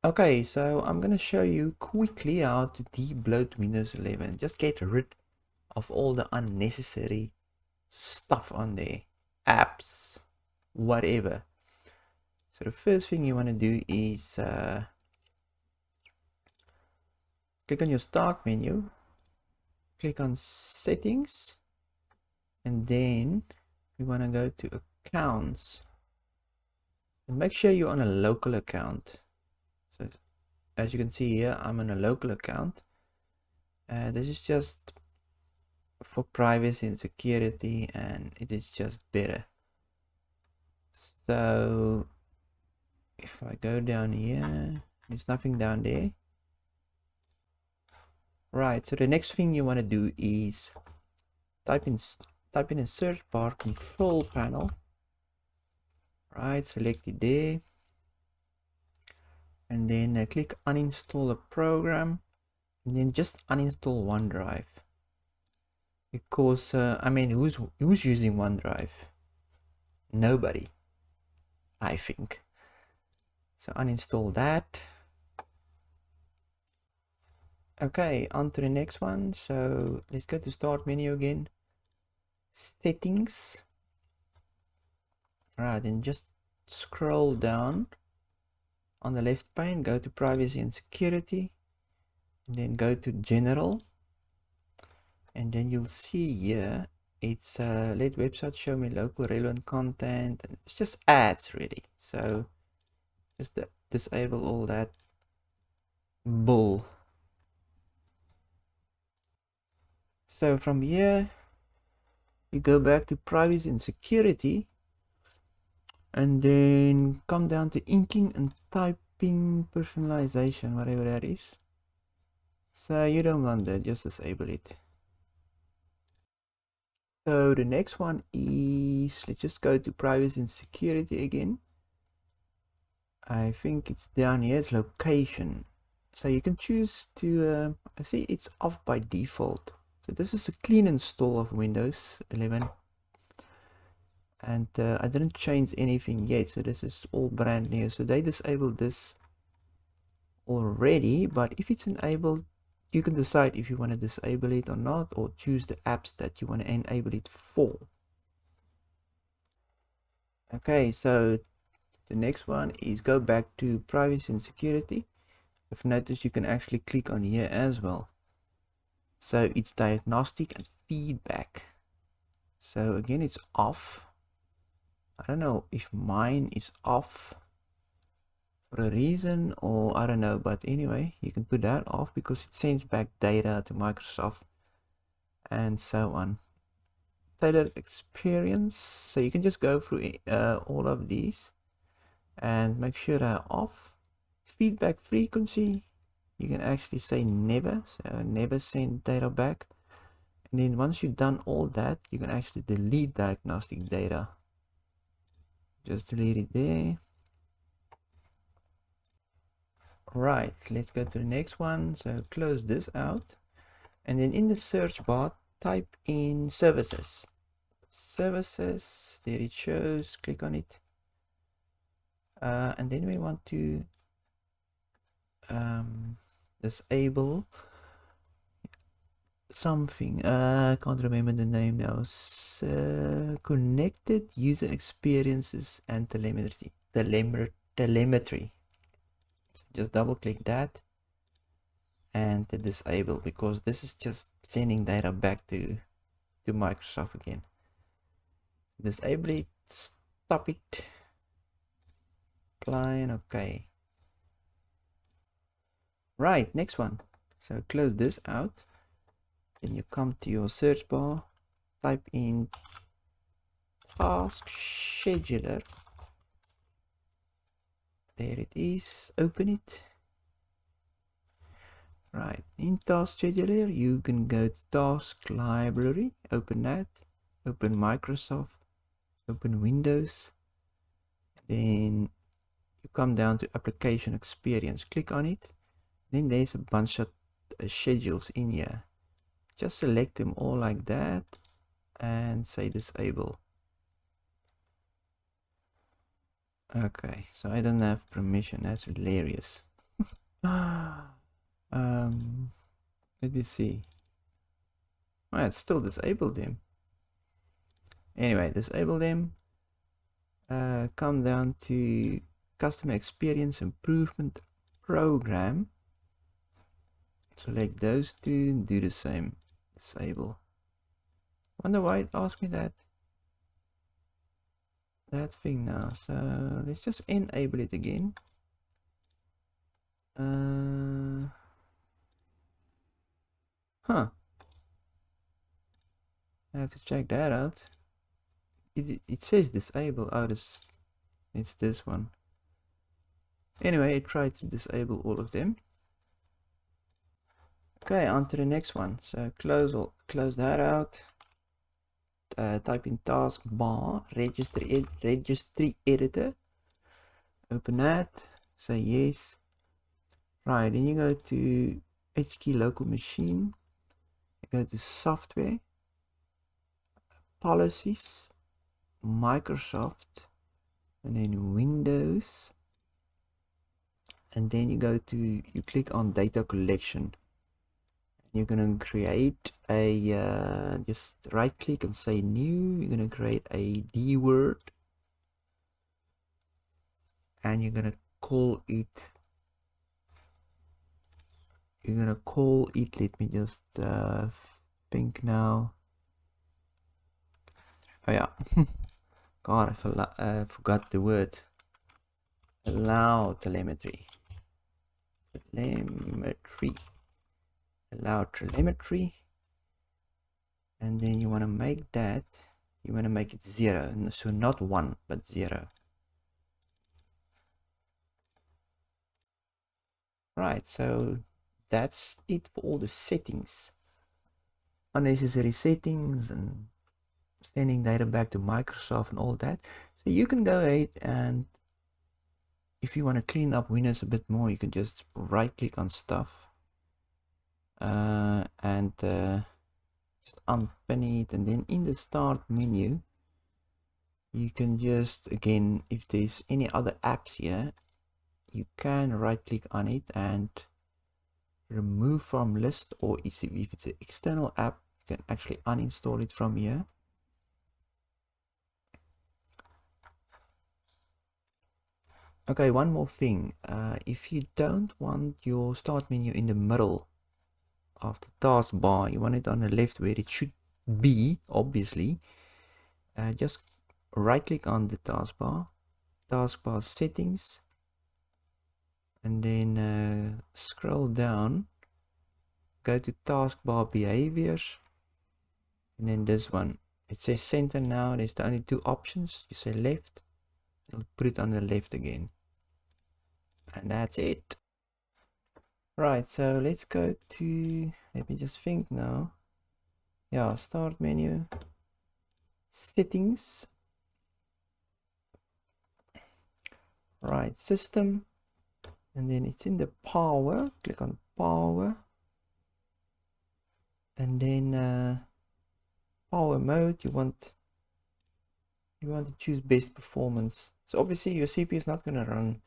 Okay, so I'm gonna show you quickly how to debloat Windows 11. Just get rid of all the unnecessary stuff on there. Apps, whatever. So the first thing you want to do is click on your start menu, click on settings, and then we want to go to accounts. And make sure you're on a local account. So as you can see here, I'm on a local account. This is just for privacy and security, and it is just better. So if I go down here, there's nothing down there. Right, so the next thing you want to do is type in a search bar control panel. Right, select it there, and then click uninstall a program, and then just uninstall OneDrive. Because I mean, who's using OneDrive? Nobody, I think. So uninstall that. Okay, on to the next one. So let's go to start menu again. Settings. Right, and just scroll down on the left pane, go to privacy and security, and then go to general. And then you'll see here, it's let websites show me local relevant content. It's just ads really. So just disable all that bull. So from here, you go back to privacy and security, and then come down to inking and typing personalization, whatever that is. So you don't want that, just disable it. So the next one is, let's just go to privacy and security again. I think it's down here, it's location. So you can choose to, I see it's off by default. So this is a clean install of Windows 11. And I didn't change anything yet, so this is all brand new. So they disabled this already, but if it's enabled, you can decide if you want to disable it or not, or choose the apps that you want to enable it for. Okay, so the next one is go back to privacy and security. I've noticed you can actually click on here as well. So it's diagnostic and feedback. So again, it's off. I don't know if mine is off for a reason, or I don't know, but anyway, you can put that off because it sends back data to Microsoft and so on. Tailored experience, so you can just go through all of these and make sure they're off. Feedback frequency, you can actually say never, so never send data back. And then once you've done all that, you can actually delete diagnostic data. Just delete it there. Right, let's go to the next one. So close this out, and then in the search bar type in services. Services, there it shows, click on it, and then we want to disable something. I can't remember the name now. Connected user experiences and telemetry. So just double click that and disable, because this is just sending data back to Microsoft again. Disable it, stop it, apply, and okay. Right, next one. So close this out. Then you come to your search bar, type in task scheduler. There it is, open it. Right, in task scheduler, you can go to task library, open that, open Microsoft, open Windows. Then you come down to application experience, click on it. Then there's a bunch of schedules in here. Just select them all like that and say disable. Okay, so I don't have permission. That's hilarious. Let me see. Oh, it's still disabled them. Anyway, disable them. Come down to customer experience improvement program. Select those two and do the same. Disable. Wonder why it asked me that thing now. So let's just enable it again. Huh. I have to check that out. It says disable. Oh, it's this one. Anyway, I tried to disable all of them. Okay, on to the next one. So close that out. Type in taskbar, registry editor. Open that. Say yes. Right, then you go to HKey local machine. You go to software, policies, Microsoft, and then Windows. And then you click on data collection. You're gonna create a just right click and say new. You're gonna create a D word, and you're gonna call it. Let me just think now. Oh yeah. God, I forgot the word. Allow telemetry. Allow telemetry. And then you want to make that, you want to make it 0. So not 1, but 0. Right, so that's it for all the settings. Unnecessary settings and sending data back to Microsoft and all that. So you can go ahead and if you want to clean up Windows a bit more, you can just right click on stuff and just unpin it, and then in the start menu you can just, again, if there's any other apps here, you can right click on it and remove from list, or if it's an external app, you can actually uninstall it from here. Okay, one more thing. If you don't want your start menu in the middle of the taskbar, you want it on the left where it should be, obviously, just right click on the taskbar settings, and then scroll down, go to taskbar behaviors, and then this one, it says center now. There's the only two options. You say left, it'll put it on the left again, and that's it. Right, so let's go to, let me just think now. Yeah, start menu, settings, right, system, and then it's in the power. Click on power, and then power mode, you want to choose best performance. So obviously your CPU is not going to run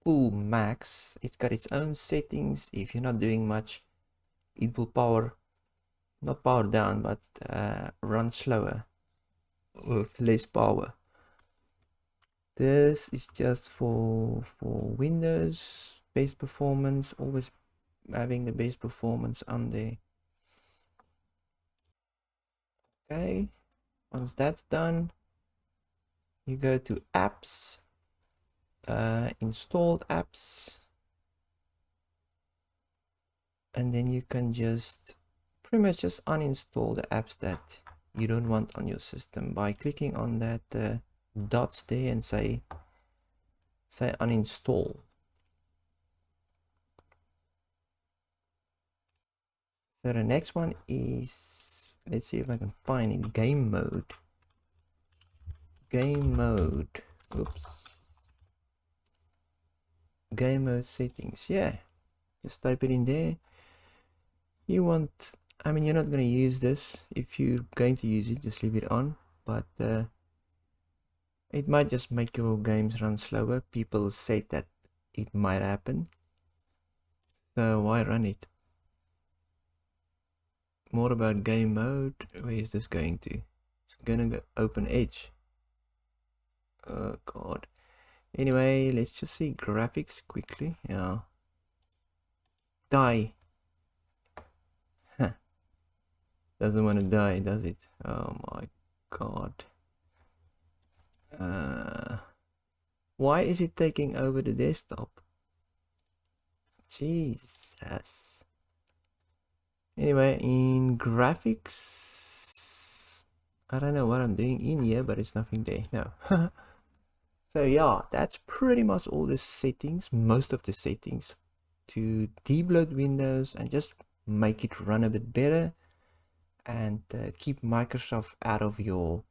full max. It's got its own settings. If you're not doing much, it will not power down, but run slower with less power. This is just for Windows best performance, always having the best performance on there. Okay, once that's done, you go to apps, installed apps, and then you can just pretty much just uninstall the apps that you don't want on your system by clicking on that dots there and say uninstall. So the next one is, let's see if I can find it, game mode. Oops. Game mode settings. Yeah, just type it in there. You want, I mean, you're not going to use this. If you're going to use it, just leave it on, but it might just make your games run slower. People say that it might happen. So why run it? More about game mode. Where is this going to? It's gonna go open Edge. Oh god. Anyway, let's just see graphics quickly. Yeah. Die. Huh. Doesn't want to die, does it? Oh my god. Why is it taking over the desktop? Jesus. Anyway, in graphics, I don't know what I'm doing in here, but it's nothing there. No. So yeah, that's pretty much all the settings, most of the settings to debloat Windows and just make it run a bit better and keep Microsoft out of your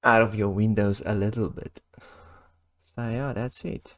Windows a little bit. So yeah, that's it.